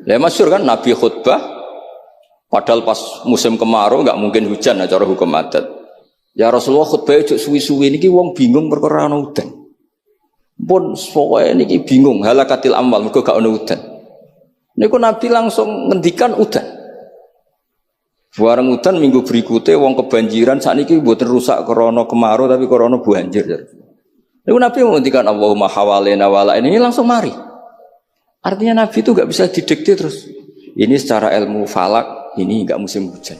Lah masyhur kan Nabi khutbah padahal pas musim kemarau enggak mungkin hujan cara hukum adat. Ya Rasulullah khutbah ojo suwi-suwi niki wong bingung perkara ana udan. Pun pokoke niki bingung halakatil amwal mergo gak ana udan. Niku Nabi langsung ngendikan udan. Bareng udan minggu berikutnya wong kebanjiran sakniki mboten rusak krana kemarau tapi krana banjir. Niku Nabi menghentikan Allahumma hawalena wala ini langsung mari. Artinya Nabi itu nggak bisa didikte terus. Ini secara ilmu falak ini nggak musim hujan.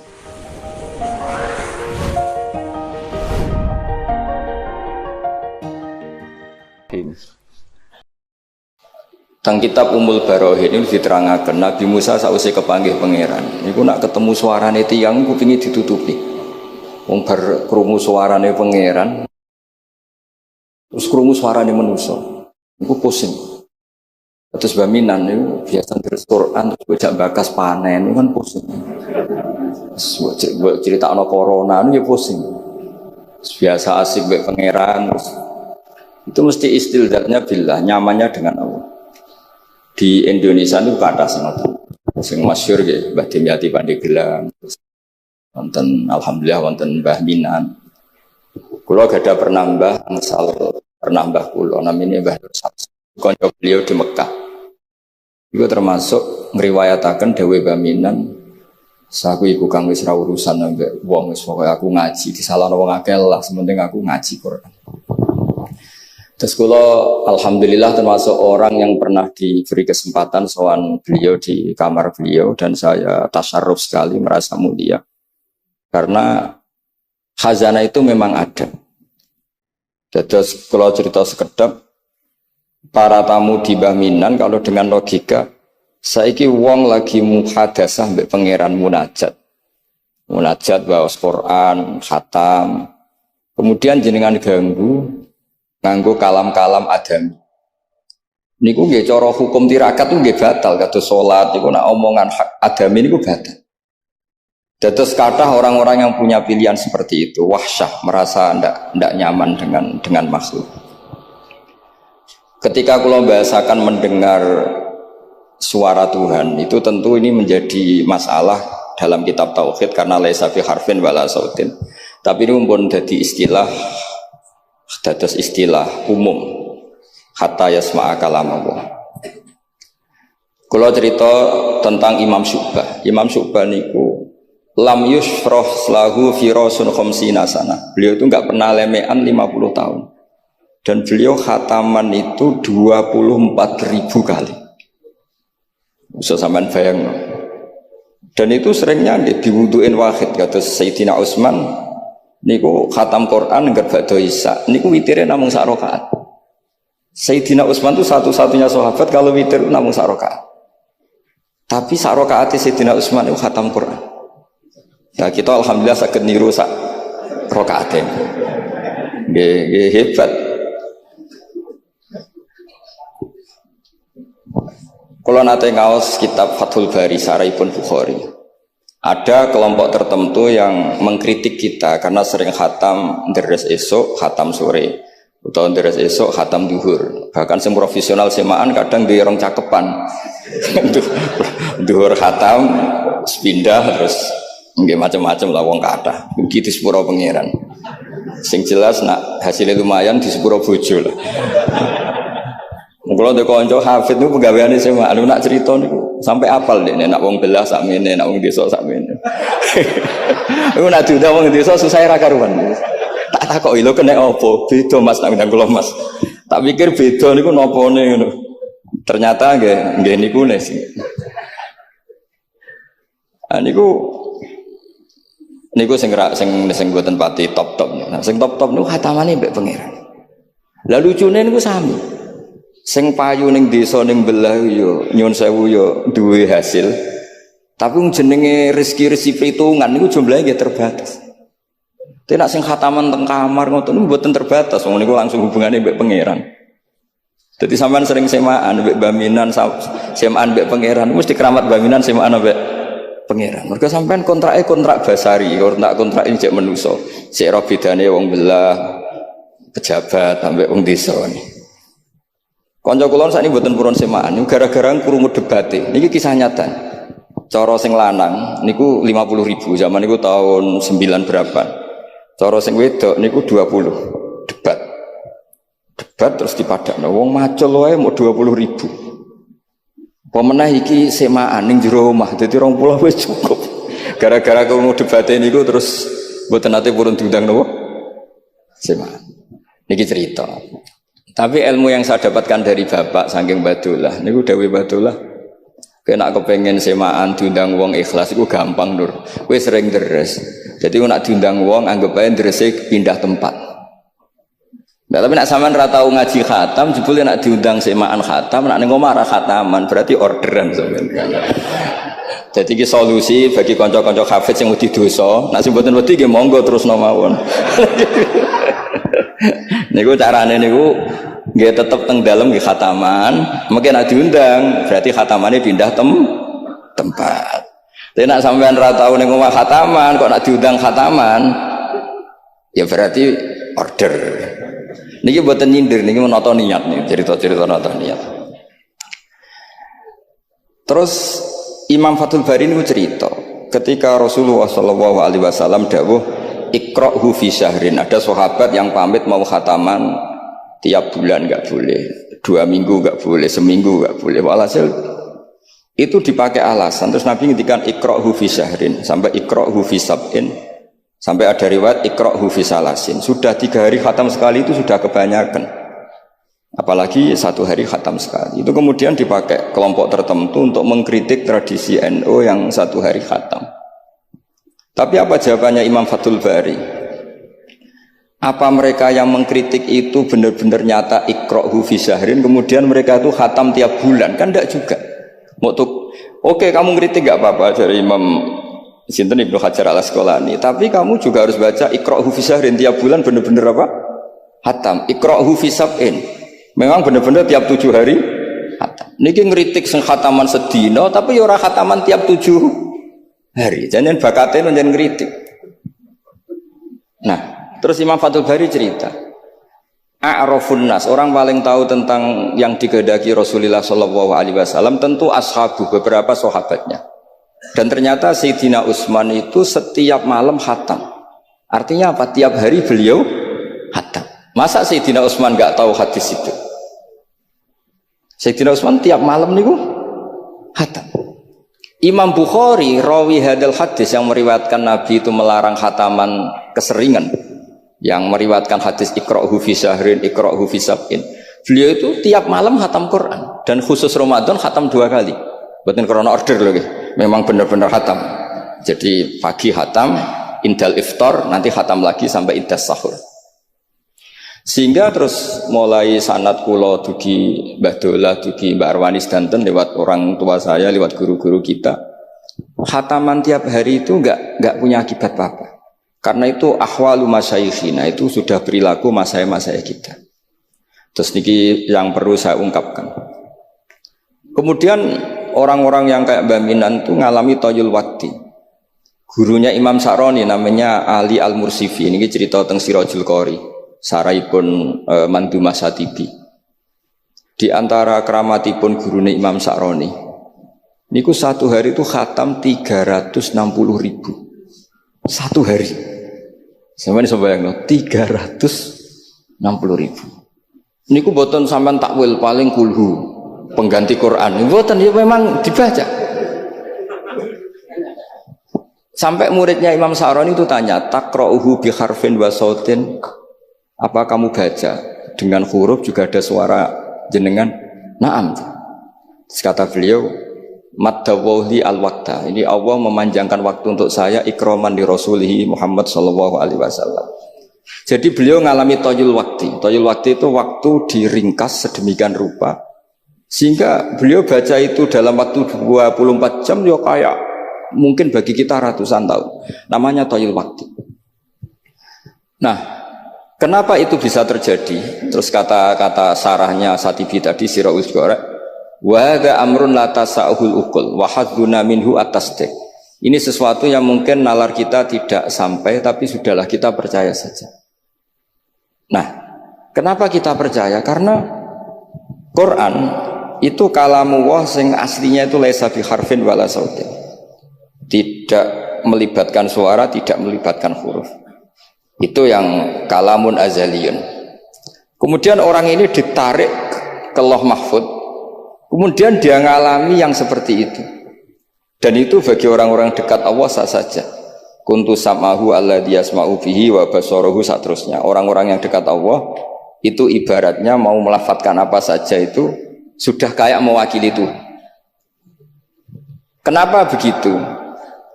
Tang kitab Ummul Barohin ini diterangkan Nabi Musa sausé kepanggih pangeran. Niku nak ketemu suarane tiyang kupinge ditutupi. Wong bar krungu suarane pangeran. Terus krungu suarane manusa. Iku pusing. Terus baminan itu biasa terus Quran terus bocah bakas panen itu kan pusing. Buat cerita anak corona itu ya pusing. Terus biasa asik baik pangeran terus itu mesti istilahnya billah nyamannya dengan Allah. Di Indonesia itu kata sangat sing masyhur nggih Mbah Dimyati Pandeglang. Wonten alhamdulillah wonten Mbah Minan. Kula gadah pernambah angsal pernambah kula namine Mbah Nur Samsu. Kanca beliau di Mekah. Itu termasuk ngriwayataken dawuh Mbah Minan, saku iku kang wis ra urusan ambek wong wis pokoke aku ngaji disalahno wong akeh lah, sementing aku ngaji Quran. Terus kula alhamdulillah termasuk orang yang pernah diberi kesempatan sowan beliau di kamar beliau dan saya tasyarruf sekali merasa mulia. Karena khazanah itu memang ada. Terus kalau cerita sekedap para tamu di Mbah Minan kalau dengan logika saiki wong lagi muhadasah mbek pangeran munajat waos Quran khatam kemudian jenengan ganggu nganggo kalam-kalam adami niku nggih cara hukum tirakat tuh nggih batal kados salat niku nek omongan hak adami niku batal. Dados kathah orang-orang yang punya pilihan seperti itu wahsyah merasa ndak nyaman dengan makhluk. Ketika kula bahasakan mendengar suara Tuhan itu tentu ini menjadi masalah dalam kitab tauhid karena laisa fi harfin wala sautin. Tapi ini pun jadi istilah dados istilah umum hatta yasma'a kalam Allah. Kula cerita tentang Imam Syu'bah. Imam Syu'bah niku lam yusfroh lahu firasun khamsina sana. Beliau itu enggak pernah lemean 50 tahun. Dan beliau khataman itu 24.000 kali. Bisa sampean bayang. Dan itu seringnya diwuduin wahid kata Sayyidina Utsman niku khatam Quran enggak badha Isya. Niku witire namung sak rakaat. Sayyidina Utsman itu satu-satunya sahabat kalau witir namung sak rakaat. Tapi sak rakaate Sayyidina Utsman itu khatam Quran. Ya kita alhamdulillah saged niru sak rakaate. Nggih hebat. Kalau nate ngaos kitab Fathul Bari Saraipun Bukhari, ada kelompok tertentu yang mengkritik kita karena sering khatam deres esok, khatam sore, atau deres esok, khatam duhur. Bahkan sem profesional semaan kadang di orang cakepan, duhur khatam, pindah terus nggak macam-macam lah wong kathah. Begitu sepuro pangeran. Sing jelas nak hasilnya lumayan di sepuro bojo lah. Kalau ada konco hafid itu pegawaiannya sama, anu nak cerita niku sampai apal deh, nak wong belah sakmene, nak wong desa sakmene. Aku nak diundang wong desa susah ra karuan. Tak takoki lho kena apa? Beda Mas nak ndang kula Mas. Tak pikir beda niku napane ngono. Ternyata nggih niku nes. Niku sing mboten pati top-top. Nah, sing top-top niku khatamane mbek pangeran. Lah lucune niku sami. Sing payu ning desa ning belah yo nyun sewu yo duwe hasil. Tapi jenenge rezeki perhitungan niku jumlahe nggih terbatas. Nek sing khataman teng kamar ngoten niku mboten terbatas, wong niku langsung hubungane mbek pangeran. Dadi sampean sering semaan mbek baminan semaan mbek pangeran mesti keramat baminan semaan mbek pangeran. Mergo sampean kontrake kontrak basari, kontrak ini cek manusa. Sik ro bedane wong belah pejabat ambek wong desa. Kanca kula sakniki mboten purun semaan, niku gara-gara krungu debate. Niki kisah nyata. Cara sing lanang niku 50.000, zaman niku tahun 9 berapa. Cara sing wedok niku 20. Debat terus dipadakno. Wong macul wae mau 20.000. Pemenah iki semaan ning jero omah, dadi 20 wis cukup. Gara-gara krungu debate niku terus mboten nate purun diundang napa? Semaan. Niki cerita. Tapi ilmu yang saya dapatkan dari bapak saking Badullah, niku dawuh Badullah, kena kepengen semaan diundang wong ikhlas iku gampang Nur. Kowe sering deres. Jadi nek diundang wong anggap ae derese pindah tempat. Nah, tapi nak sampean ra tau ngaji khatam, jebule nak diundang semaan khatam, nak ning omah ra khataman, berarti orderan sampean. Jadi ki solusi bagi kanca-kanca hafid sing wedi dosa, nak sing mboten wedi nggih monggo terusno mawon. Niku carane niku nggih tetep teng dalem nggih khataman, mungkin nak diundang berarti khatamane pindah tempat. Tapi nak sampean ra tau ning omah khataman, kok nak diundang khataman, ya berarti order. Niki buatan nyindir, niki menata niat nih, cerita-cerita menata niat. Terus Imam Fathul Bari ini cerita, ketika Rasulullah SAW dawuh ikra'hu fi syahrin, ada sahabat yang pamit mau khataman tiap bulan nggak boleh, 2 minggu nggak boleh, seminggu nggak boleh. Walhasil itu dipakai alasan. Terus Nabi ngintikan ikra'hu fi syahrin sampai ikra'hu fi sab'in. Sampai ada riwayat ikra'hu fi salasin. Sudah 3 hari khatam sekali itu sudah kebanyakan. Apalagi 1 hari khatam sekali. Itu kemudian dipakai kelompok tertentu untuk mengkritik tradisi NU yang 1 hari khatam. Tapi apa jawabannya Imam Fathul Bari? Apa mereka yang mengkritik itu benar-benar nyata ikra'hu fi syahrin, kemudian mereka itu khatam tiap bulan? Kan tidak juga. Oke, kamu kritik gak apa-apa dari Imam Sinten Ibnu Hajar al-Asqalani, tapi kamu juga harus baca ikra'hu fi syahrin tiap bulan benar-benar apa? Hatam. Ikra'hu fi sab'in. Memang benar-benar tiap 7 hari hatam. Niki ngritik sing khataman sedina tapi ya ora khataman tiap 7 hari. Jangan bakate njen ngritik. Nah, terus Imam Fathul Bari cerita, a'rafun nas, orang paling tahu tentang yang dikehendaki Rasulullah SAW tentu ashabu, beberapa sahabatnya. Dan ternyata Sayyidina Utsman itu setiap malam khatam. Artinya apa? Tiap hari beliau khatam. Masa Sayyidina Utsman nggak tahu hadis itu? Sayyidina Utsman tiap malam niku khatam. Imam Bukhari rawi hadal hadis yang meriwayatkan Nabi itu melarang khataman keseringan, yang meriwayatkan hadis ikra'hu fi syahrin, ikra'hu fi sab'in. Beliau itu tiap malam khatam Quran, dan khusus Ramadan khatam 2 kali. Bukan karena order loh, memang benar-benar khatam. Jadi pagi khatam, indal iftar, nanti khatam lagi sampai indas sahur. Sehingga terus mulai sanad kula dugi Mbah Dolah, dugi Mbak Arwani Sedanten, lewat orang tua saya, lewat guru-guru kita, khataman tiap hari itu enggak punya akibat apa-apa. Karena itu ahwalu masyayikhina, itu sudah perilaku masaya-masaya kita. Terus niki yang perlu saya ungkapkan. Kemudian orang-orang yang kayak Mbah Minan itu ngalami toyul wakti. Gurunya Imam Sa'roni namanya Ali Al-Mursifi. Ini cerita tentang Sirajul Qori, saraipun Mandumah Satibi. Di antara keramatipun gurunya Imam Sa'roni, niku 1 hari itu khatam 360.000. 1 hari. Sampai ini bayang no, 360.000. Niku boten sampean takwil paling kulhu, pengganti Quran. Boten ya memang dibaca. Sampai muridnya Imam Sa'roni itu tanya, takra'uhu bi harfin wa sautin, apa kamu baca dengan huruf juga ada suara jenengan? Naam. Terus kata beliau, maddawawli al-waqta. Ini Allah memanjangkan waktu untuk saya ikroman di Rasulihi Muhammad SAW. Jadi beliau mengalami toyul wakti. Toyul wakti itu waktu diringkas sedemikian rupa, sehingga beliau baca itu dalam waktu 24 jam ya kayak mungkin bagi kita ratusan tahun. Namanya toyul wakti. Nah, kenapa itu bisa terjadi? Terus kata-kata sarahnya Satibi tadi, Sirahul Qora, wa hadza amrun la tasa'uhul uqul wa hadduna minhu at-tasdiq. Ini sesuatu yang mungkin nalar kita tidak sampai, tapi sudahlah kita percaya saja. Nah, kenapa kita percaya? Karena Quran itu kalamullah sing aslinya itu laisa bi harfin wala sautin. Tidak melibatkan suara, tidak melibatkan huruf. Itu yang kalamun azaliyun. Kemudian orang ini ditarik ke Lauh Mahfud. Kemudian dia ngalami yang seperti itu. Dan itu bagi orang-orang dekat Allah sah saja. Kuntu sam'ahu alladzi yasma'u bihi wa basarahu saterusnya. Orang-orang yang dekat Allah itu ibaratnya mau melafadzkan apa saja itu sudah kayak mewakili itu. Kenapa begitu?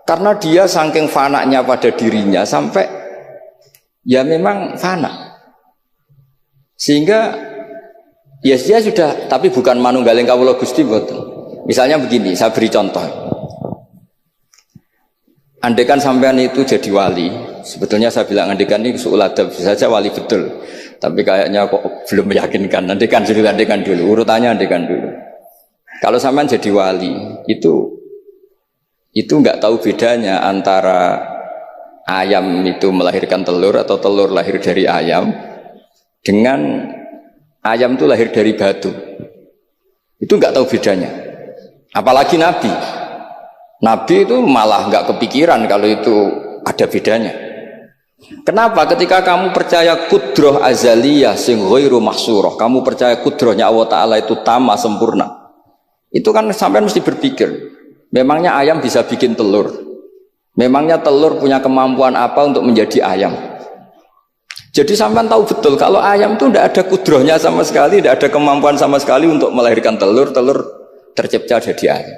Karena dia saking fananya pada dirinya sampai ya memang fana. Sehingga ya dia sudah, tapi bukan manunggaling kawula Gusti mboten. Misalnya begini, saya beri contoh. Andaikan sampean itu jadi wali, sebetulnya saya bilang andaikan ini suul adab, bisa saja wali betul. Tapi kayaknya kok belum meyakinkan. Andaikan dulu, urutannya andaikan dulu. Kalau sampean jadi wali, itu nggak tahu bedanya antara ayam itu melahirkan telur atau telur lahir dari ayam dengan ayam itu lahir dari batu. Itu nggak tahu bedanya. Apalagi Nabi. Nabi itu malah nggak kepikiran kalau itu ada bedanya. Kenapa? Ketika kamu percaya kudroh azaliyah sing ghairu mahsurah, kamu percaya kudrohnya Allah Ta'ala itu tamah sempurna, itu kan sampean mesti berpikir, memangnya ayam bisa bikin telur? Memangnya telur punya kemampuan apa untuk menjadi ayam? Jadi sampean tahu betul kalau ayam itu tidak ada kudrohnya sama sekali, tidak ada kemampuan sama sekali untuk melahirkan telur tercipta jadi ayam.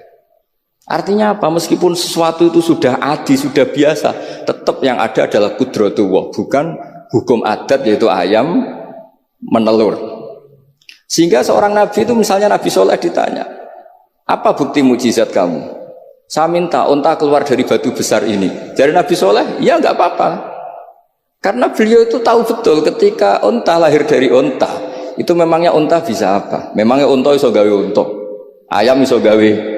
Artinya apa? Meskipun sesuatu itu sudah adi, sudah biasa, tetap yang ada adalah kudratullah, bukan hukum adat yaitu ayam menelur. Sehingga seorang nabi itu, misalnya Nabi Soleh ditanya, apa bukti mujizat kamu? Saya minta unta keluar dari batu besar ini. Dari Nabi Soleh, ya nggak apa-apa. Karena beliau itu tahu betul ketika unta lahir dari unta, itu memangnya unta bisa apa? Memangnya unta iso gawe unta, ayam iso gawe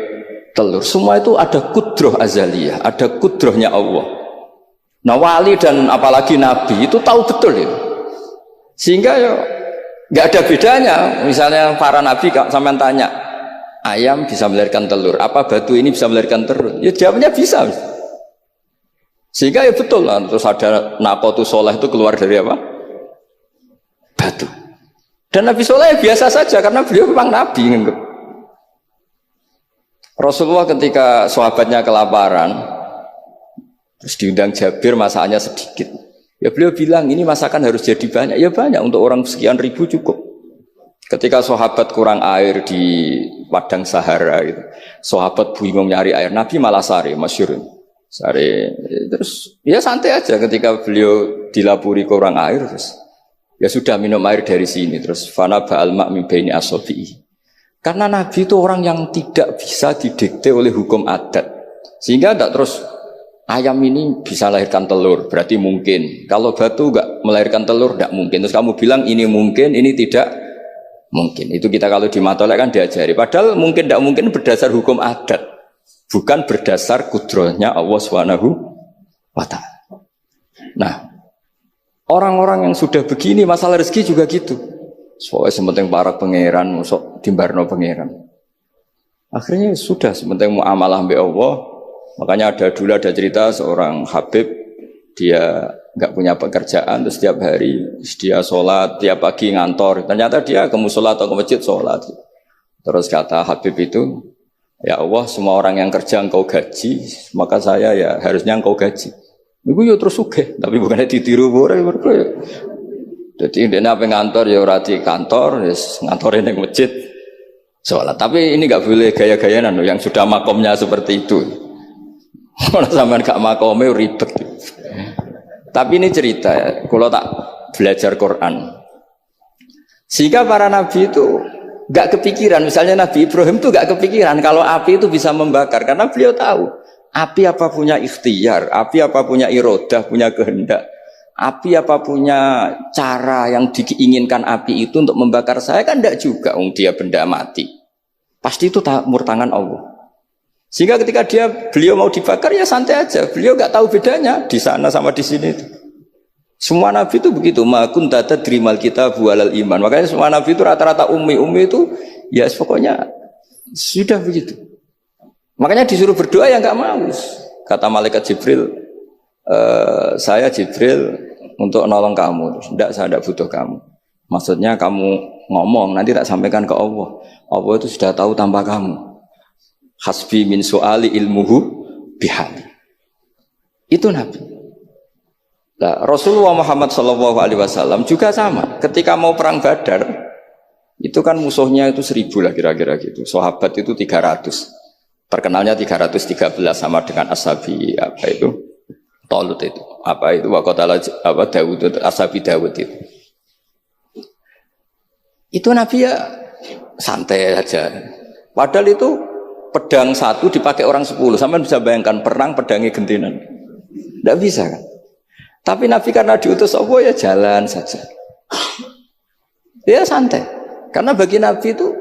telur. Semua itu ada kudroh azaliyah, ada kudrohnya Allah. Nah wali dan apalagi nabi itu tahu betul itu. Sehingga ya nggak ada bedanya. Misalnya para nabi sampean tanya, ayam bisa melahirkan telur, apa batu ini bisa melahirkan telur? Ya jawabnya bisa. Sehingga ya betul lah. Terus ada Naqatu Soleh itu keluar dari apa? Batu. Dan Nabi Soleh biasa saja karena beliau memang nabi. Rasulullah ketika sahabatnya kelaparan, terus diundang Jabir, masakannya sedikit. Ya beliau bilang ini masakan harus jadi banyak. Ya banyak, untuk orang sekian ribu cukup. Ketika sahabat kurang air di padang Sahara, gitu, sahabat bingung nyari air, Nabi malah sare, masyhur. Sare, terus ya santai aja ketika beliau dilapuri kurang air, terus ya sudah minum air dari sini, terus fana ba'al ma' min baini asabi'i. Karena Nabi itu orang yang tidak bisa didikte oleh hukum adat. Sehingga tidak terus ayam ini bisa lahirkan telur, berarti mungkin. Kalau batu enggak melahirkan telur, tidak mungkin. Terus kamu bilang ini mungkin, ini tidak mungkin. Itu kita kalau di matolek kan diajari. Padahal mungkin tidak mungkin berdasar hukum adat, bukan berdasar kudrohnya Allah SWT. Nah, orang-orang yang sudah begini, masalah rezeki juga gitu. Soalnya sementing para pangeran, sok dimbarno pangeran. Akhirnya sudah sementing muamalah mbek Allah. Makanya dulu ada cerita seorang Habib, dia nggak punya pekerjaan, terus setiap hari dia sholat, tiap pagi ngantor. Ternyata dia ke musola atau ke masjid sholat. Terus kata Habib itu, ya Allah, semua orang yang kerja engkau gaji, maka saya ya harusnya engkau gaji. Iku yo terus sugih, tapi bukannya ditiru boleh. Jadi dia apa ngantor ya rati kantor, ngantorin yang masjid sholat. Tapi ini nggak boleh gaya-gayaan yang sudah makomnya seperti itu. Kalau sampean gak makomnya ribet. Tapi ini cerita ya, kalau tak belajar Quran. Sehingga para nabi itu nggak kepikiran. Misalnya Nabi Ibrahim itu nggak kepikiran kalau api itu bisa membakar, karena beliau tahu api apa punya ikhtiar, api apa punya irodah, punya kehendak. Api apa punya cara yang diinginkan api itu untuk membakar saya, kan tidak juga, dia benda mati. Pasti itu murtangan Allah. Sehingga ketika beliau mau dibakar ya santai aja. Beliau nggak tahu bedanya di sana sama di sini. Semua nabi itu begitu. Ma kunta tadri mal kitab walal iman. Makanya semua nabi itu rata-rata ummi itu Ya pokoknya sudah begitu. Makanya disuruh berdoa ya nggak mau. Kata malaikat Jibril, saya Jibril untuk nolong kamu. Tidak, saya tidak butuh kamu. Maksudnya kamu ngomong nanti tak sampaikan ke Allah. Allah itu sudah tahu tanpa kamu. Hasbi min su'ali ilmuhu bihali. Itu Nabi. Nah, Rasulullah Muhammad SAW juga sama. Ketika mau perang Badar, itu kan musuhnya itu 1000 lah kira-kira gitu. Sahabat itu 300. Terkenalnya 313 sama dengan Ashabi apa itu? Talut itu. Apa itu? Waqatala apa Daud itu, Ashabi Daud itu. Itu Nabi ya santai aja. Padahal itu pedang satu dipakai orang 10. Sampai bisa bayangkan perang pedangnya gentenan. Tidak bisa kan? Tapi Nabi karena diutus Allah ya jalan saja. Ya santai. Karena bagi Nabi itu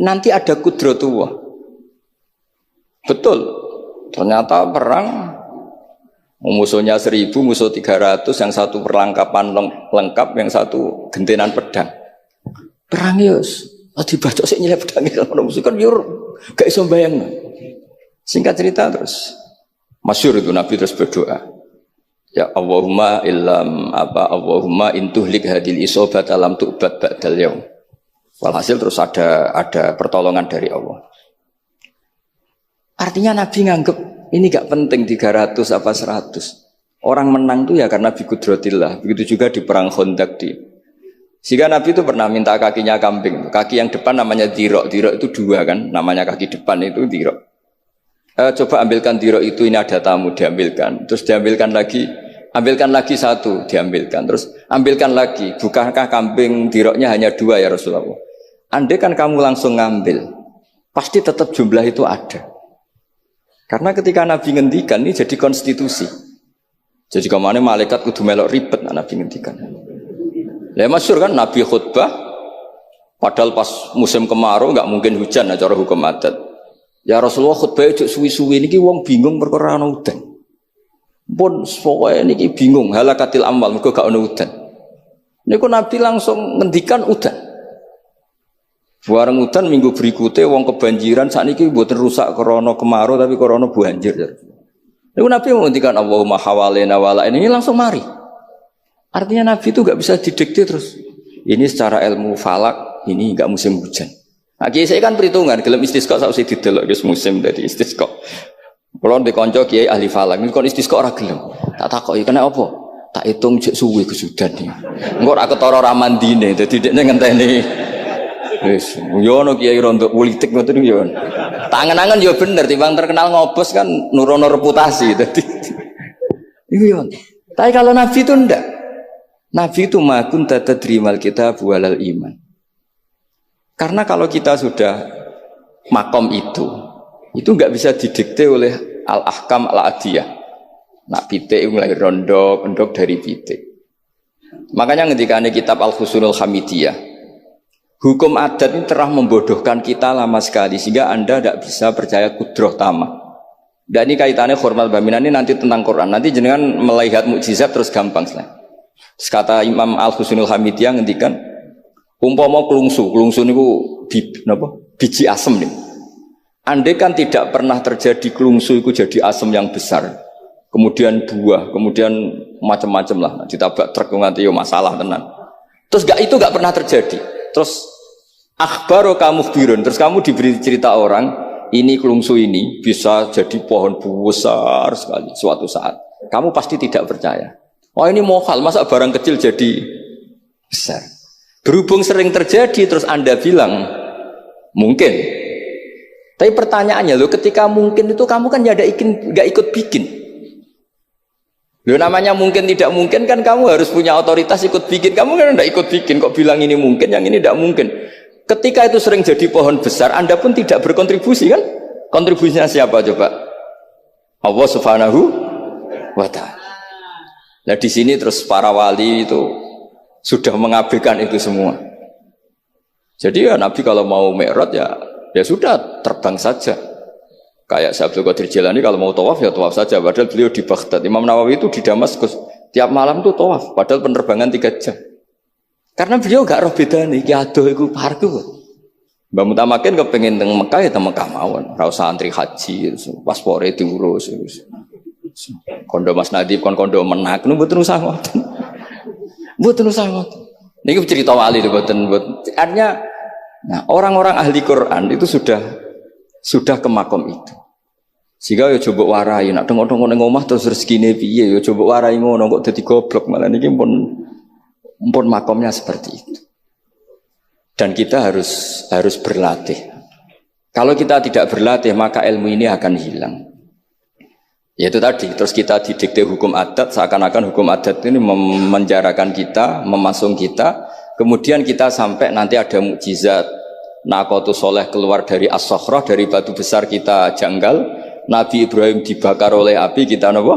nanti ada kudratullah. Betul. Ternyata perang musuhnya 1000, musuh 300, yang satu perlengkapan lengkap, yang satu gentenan pedang. Perang yus. Dibacok sik nyilep pedangnya kalau musuh kan yur gak iso bayang. Singkat cerita terus masyhur itu Nabi terus berdoa. Ya Allahumma Allahumma intuhlik hadil isobata lam tu'bad ba'dal yaum. Walhasil terus ada pertolongan dari Allah. Artinya Nabi nganggep ini gak penting 300 apa 100. Orang menang tuh ya karena biqudratillah. Begitu juga di perang Khandaq sehingga Nabi itu pernah minta kakinya kambing. Kaki yang depan namanya dirok. Dirok itu 2 kan. Namanya kaki depan itu dirok. Coba ambilkan dirok itu, ini ada tamu, diambilkan. Terus diambilkan lagi. Ambilkan lagi 1, diambilkan. Terus ambilkan lagi. Bukankah kambing diroknya hanya 2 ya Rasulullah? Andai kan kamu langsung ngambil, pasti tetap jumlah itu ada. Karena ketika Nabi ngendikan ini jadi konstitusi. Jadi kemana malaikat kudu melok ribet Nabi ngendikan. Ya masyhur kan Nabi khutbah, padahal pas musim kemarau nggak mungkin hujan cara hukum adat. Ya Rasulullah khutbah itu suwi-suwi niki wong bingung perkara ana udan. Pun pokoke niki bingung halakatil amwal mergo gak ana udan. Niku Nabi langsung ngendikan udan. Bareng udan minggu berikutnya wong kebanjiran sakniki mboten rusak krana kemarau tapi krana banjir. Niku Nabi menghentikan Allahumma hawalena wala ini langsung mari. Artinya Nabi itu enggak bisa didikte terus. Ini secara ilmu falak ini enggak musim hujan. Nah, kiai saya kan perhitungan gelem istisqa sausé didelok wis musim dadi istisqa. Kula ndek kanca kiai ahli falak niku kon istisqa ora gelem. Tak takoki kena apa? Tak hitung jek suwe kesudan iki. Engko ora ketara ra mandine dadi dekne ngenteni. Wis, yo ono kiai rondo politik ngoten yo. Tangan-tangan yo bener timbang terkenal ngobos kan nurono reputasi dadi. Iku yo. Tapi kalau Nabi itu ndak. Nabi itu ma kunta tadrimal kitab walal iman. Karena kalau kita sudah makom itu enggak bisa didikte oleh al-ahkam al-adiyah. Nak pitik mulai rondo, endok dari pitik. Makanya ketika ada kitab Al-Husunul Hamidiyah, hukum adat ini telah membodohkan kita lama sekali sehingga Anda tidak bisa percaya kudroh tamah. Dan ini kaitannya hormat baminan ini nanti tentang Quran. Nanti jenengan melihat mukjizat terus gampang selain. Kata Imam Al-Husunul Hamidiyah ngendikan umpama klungsu niku biji asem nih. Andai kan tidak pernah terjadi klungsu itu jadi asem yang besar, kemudian buah, kemudian macam-macam lah, ditabrak truk nganti yo masalah tenan. Terus itu gak pernah terjadi. Terus akhbaru kamu birun, terus kamu diberi cerita orang ini klungsu ini bisa jadi pohon besar sekali suatu saat. Kamu pasti tidak percaya. Oh ini mohal, masa barang kecil jadi besar. Berhubung sering terjadi, terus Anda bilang mungkin. Tapi pertanyaannya loh, ketika mungkin itu kamu kan gak ikut bikin. Loh namanya mungkin tidak mungkin kan kamu harus punya otoritas ikut bikin. Kamu kan gak ikut bikin, kok bilang ini mungkin, yang ini tidak mungkin. Ketika itu sering jadi pohon besar, Anda pun tidak berkontribusi kan? Kontribusinya siapa coba? Allah Subhanahu wa Ta'ala. Nah di sini terus para wali itu sudah mengabaikan itu semua. Jadi ya Nabi kalau mau mi'raj ya sudah terbang saja. Kayak Syekh Abdul Qadir Jilani kalau mau tawaf ya tawaf saja. Padahal beliau di Baghdad. Imam Nawawi itu di Damaskus. Tiap malam itu tawaf. Padahal penerbangan 3 jam. Karena beliau gak roh beda nih. Ki adoh iku parku. Mbak Mutamakin kepengen teng Mekah ya teng Mekah mawon, ora usah antri haji, paspore diurus. Kondo Mas Nadib kon kondo menak nu mboten usah ngoten. Mboten usah ngoten. Niki cerita wali mboten. Artinya nah, orang-orang ahli Quran itu sudah ke makom itu. Sehingga ya coba warai nak tengok-tengok ning omah terus rezekine piye ya coba warai ngono kok dadi goblok malah niki pun makomnya seperti itu. Dan kita harus berlatih. Kalau kita tidak berlatih maka ilmu ini akan hilang. Yaitu tadi, terus kita didikte hukum adat, seakan-akan hukum adat ini memenjarakan kita, memasung kita. Kemudian kita sampai nanti ada mukjizat. Naqatus Soleh keluar dari As-Sakhrah, dari batu besar kita janggal. Nabi Ibrahim dibakar oleh api, kita apa?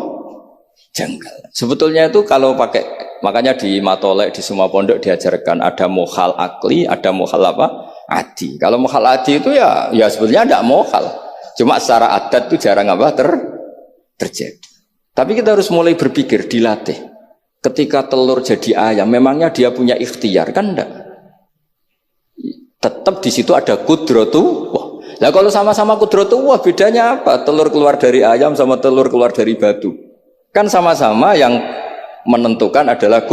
Janggal. Sebetulnya itu kalau pakai, makanya di Matolek, di semua pondok diajarkan ada mokhal akli, ada mokhal apa? Adi. Kalau mokhal adi itu ya sebetulnya tidak mokhal. Cuma secara adat itu jarang apa terjadi. Tapi kita harus mulai berpikir, dilatih. Ketika telur jadi ayam, memangnya dia punya ikhtiar kan enggak? Tetap di situ ada kudratu. Nah kalau sama-sama kudratu, bedanya apa? Telur keluar dari ayam sama telur keluar dari batu. Kan sama-sama yang menentukan adalah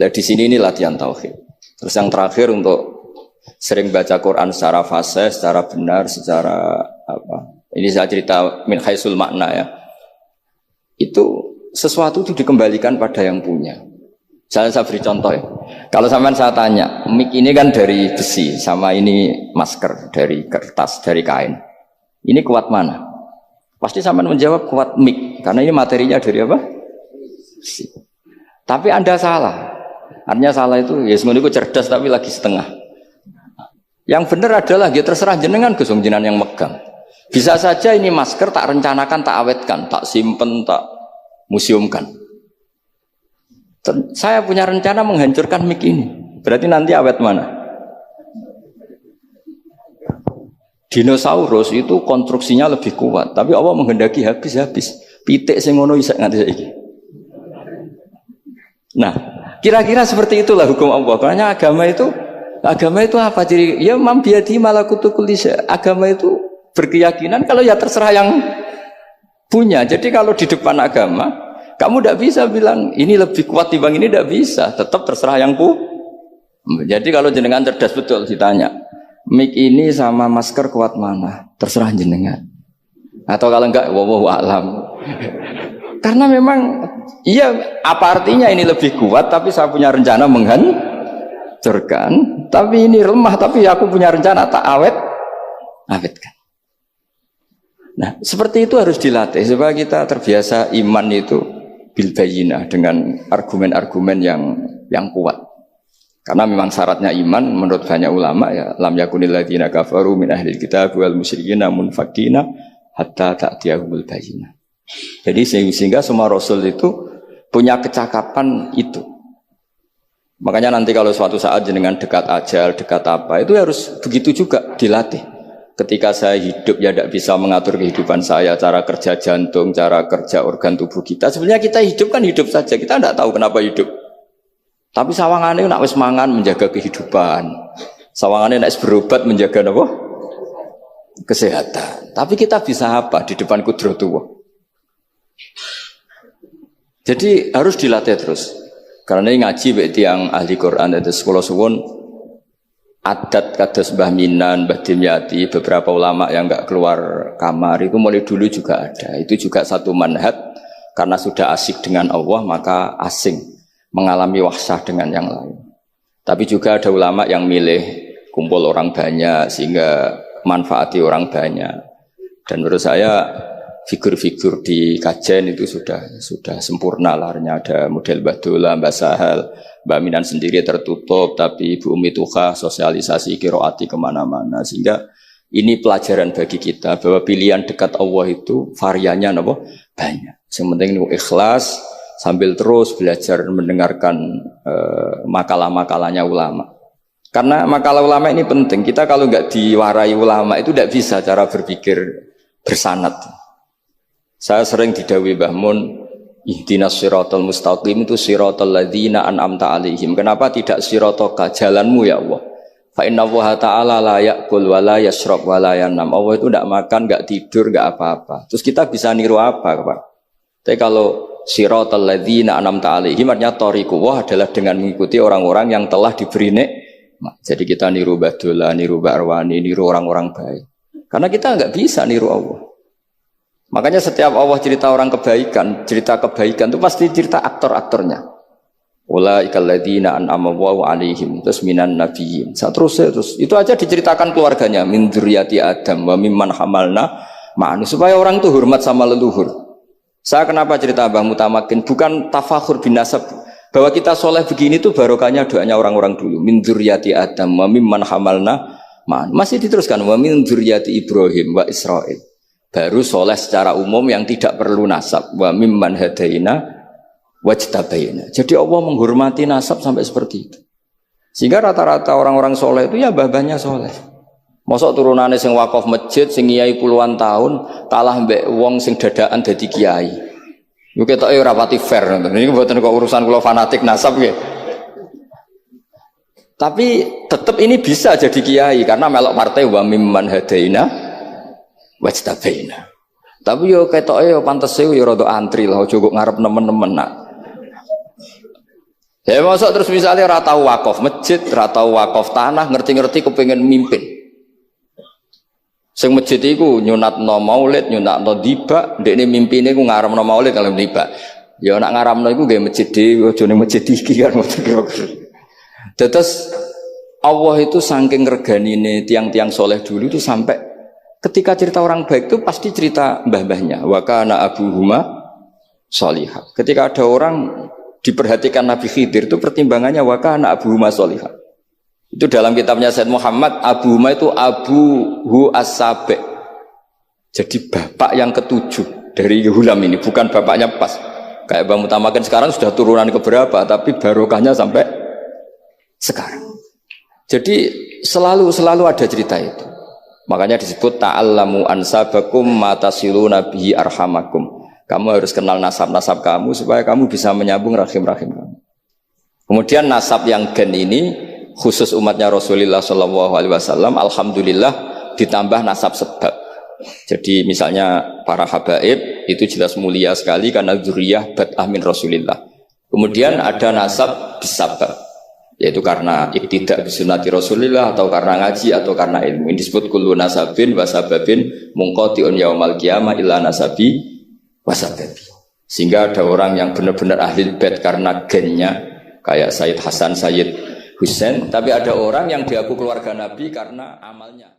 Nah di sini ini latihan tauhid. Terus yang terakhir untuk sering baca Quran secara fasih, secara benar, secara apa? Ini saya cerita min haisul makna ya. Itu sesuatu itu dikembalikan pada yang punya. Saya beri contoh ya. Kalau sampean saya tanya, mic ini kan dari besi, sama ini masker dari kertas, dari kain. Ini kuat mana? Pasti sampean menjawab kuat mic, karena ini materinya dari apa? Besi. Tapi Anda salah. Artinya salah itu, ya semuanya cerdas tapi lagi setengah. Yang benar adalah dia terserah jenengan Gus jenengan yang megang. Bisa saja ini masker tak rencanakan, tak awetkan, tak simpen, tak museumkan. Saya punya rencana menghancurkan mic ini. Berarti nanti awet mana? Dinosaurus itu konstruksinya lebih kuat, tapi Allah menghendaki habis. Pitik sing ngono iso nganti saiki. Nah, kira-kira seperti itulah hukum Allah. Karena agama itu apa ciri? Ya mambiati malakutu kulli syai'. Agama itu berkeyakinan kalau ya terserah yang punya. Jadi kalau di depan agama, kamu tidak bisa bilang ini lebih kuat dibanding ini, tidak bisa. Tetap terserah yang Jadi kalau jenengan cerdas betul ditanya, mic ini sama masker kuat mana? Terserah jenengan. Atau kalau enggak, wallahu a'lam. Karena memang, iya apa artinya ini lebih kuat, tapi saya punya rencana menghancurkan. Tapi ini lemah, tapi aku punya rencana tak awetkan. Nah, seperti itu harus dilatih supaya kita terbiasa iman itu bil bayyinah dengan argumen-argumen yang kuat. Karena memang syaratnya iman menurut banyak ulama ya lam yakunil ladzina kafaru min ahlil kitab wal musyrikina munfakina hatta ta'tiyahumul bayyinah. Jadi sehingga semua rasul itu punya kecakapan itu. Makanya nanti kalau suatu saat jenengan dekat ajal, dekat apa, itu harus begitu juga dilatih. Ketika saya hidup ya tidak bisa mengatur kehidupan saya, cara kerja jantung, cara kerja organ tubuh kita. Sebenarnya kita hidup kan hidup saja, kita tidak tahu kenapa hidup. Tapi sawangannya nak wis mangan menjaga kehidupan. Sawangannya nak berobat menjaga apa? Kesehatan. Tapi kita bisa apa di depan kudratullah? Jadi harus dilatih terus. Karena ini ngaji berarti yang ahli Quran ada sekolah suwun adat kados Mbah Minan, Mbah Dimyati, beberapa ulama yang enggak keluar kamar itu mulai dulu juga ada. Itu juga satu manhaj karena sudah asik dengan Allah maka asing mengalami wahsyah dengan yang lain. Tapi juga ada ulama yang milih kumpul orang banyak sehingga manfaati orang banyak. Dan menurut saya figur-figur di kajian itu sudah sempurna larnya. Ada model Mbah Dola, Mbah Sahal, Mbah Minan sendiri tertutup, tapi Ibu Umi Tuha sosialisasi kiroati kemana-mana. Sehingga ini pelajaran bagi kita bahwa pilihan dekat Allah itu variannya banyak. Yang penting ikhlas sambil terus belajar mendengarkan makalah-makalahnya ulama. Karena makalah ulama ini penting. Kita kalau nggak diwarai ulama itu tidak bisa cara berpikir bersanad. Saya sering didhawuhi Mbah Mun, ihdinas siratal mustaqim itu siratal ladzina an'amta alaihim. Kenapa tidak siratoka jalanmu ya Allah? Fa inna Allah ta'ala la ya'kul wa la yashrab wa la yanam. Allah itu tidak makan, tidak tidur, tidak apa-apa. Terus kita bisa niru apa, Pak? Tapi kalau siratal ladzina an'amta 'alaihim, artinya thariqullah adalah dengan mengikuti orang-orang yang telah diberi nikmat. Jadi kita niru Badola, niru Mbak Arwani, niru orang-orang baik. Karena kita enggak bisa niru Allah. Makanya setiap Allah cerita orang kebaikan, cerita kebaikan itu pasti cerita aktor-aktornya. Ulaikal ladzina an'ama Allahu 'alaihim terus minan nabiyyin. Terus itu aja diceritakan keluarganya min dzurriyyati Adam wa mimman hamalna ma'an supaya orang itu hormat sama leluhur. Saya kenapa cerita Mbah Mutamakin bukan tafakhur bin nasab bahwa kita soleh begini tuh barokahnya doanya orang-orang dulu min dzurriyyati Adam wa mimman hamalna ma'an. Masih diteruskan wa min dzurriyyati Ibrahim wa Israil. Baru soleh secara umum yang tidak perlu nasab wa mimman hadaina wajtabaina. Jadi Allah menghormati nasab sampai seperti itu. Sehingga rata-rata orang-orang soleh itu ya babanya soleh. Mosok turunane sing wakaf masjid sing kiai puluhan tahun kalah mbek wong sing dadaan dadi kiai. Yo ketoke ora pati fair ngoten. Niku mboten kok urusan kula fanatik nasab nggih. Tapi tetap ini bisa jadi kiai karena melok partai wa mimman hadaina wajtabaina. Tapi yo ketoke yo pantes yo rada antri lah aja kok ngarep nemen-nemen nak. Ya masuk terus misalnya ratau wakaf masjid, ratau wakaf tanah, ngerti-ngerti kepengen mimpin. Sing masjid iku nyunatno maulid, nyunatno tiba, ndekne mimpine ku ngaramno maulid kalau tiba. Ya nak ngaramno iku nggih masjid dhewe, aja ning masjid iki kan kira-kira. Terus Allah itu saking reganine tiang-tiang soleh dulu itu sampai ketika cerita orang baik itu pasti cerita mbah-mbahnya. Wa kana abuhuma sholihah. Ketika ada orang diperhatikan Nabi Khidir itu pertimbangannya wa kana abuhuma sholihah. Itu dalam kitabnya Said Muhammad, abuhuma itu abuhu as-sabi'. Jadi bapak yang ketujuh dari Hulam ini, bukan bapaknya pas. Kayak Bang Mutamakin sekarang sudah turunan keberapa, tapi barokahnya sampai sekarang. Jadi selalu ada cerita itu. Makanya disebut ta'allamu ansabakum matasiluna bihi arhamakum. Kamu harus kenal nasab-nasab kamu supaya kamu bisa menyambung rahim-rahim kamu. Kemudian nasab yang gen ini khusus umatnya Rasulullah SAW, alhamdulillah ditambah nasab sebab. Jadi misalnya para habaib itu jelas mulia sekali karena dzurriyyah bad'ah min Rasulillah. Kemudian ada nasab bisabab, yaitu karena iktidak bisunnati Rasulillah atau karena ngaji atau karena ilmu. Ini disebut kullu nasabin wasababin munqati'un yaumal qiyamah illa nasabi wasababi. Sehingga ada orang yang benar-benar ahli bait karena gennya kayak Sayyid Hasan, Sayyid Husain, tapi ada orang yang diaku keluarga Nabi karena amalnya.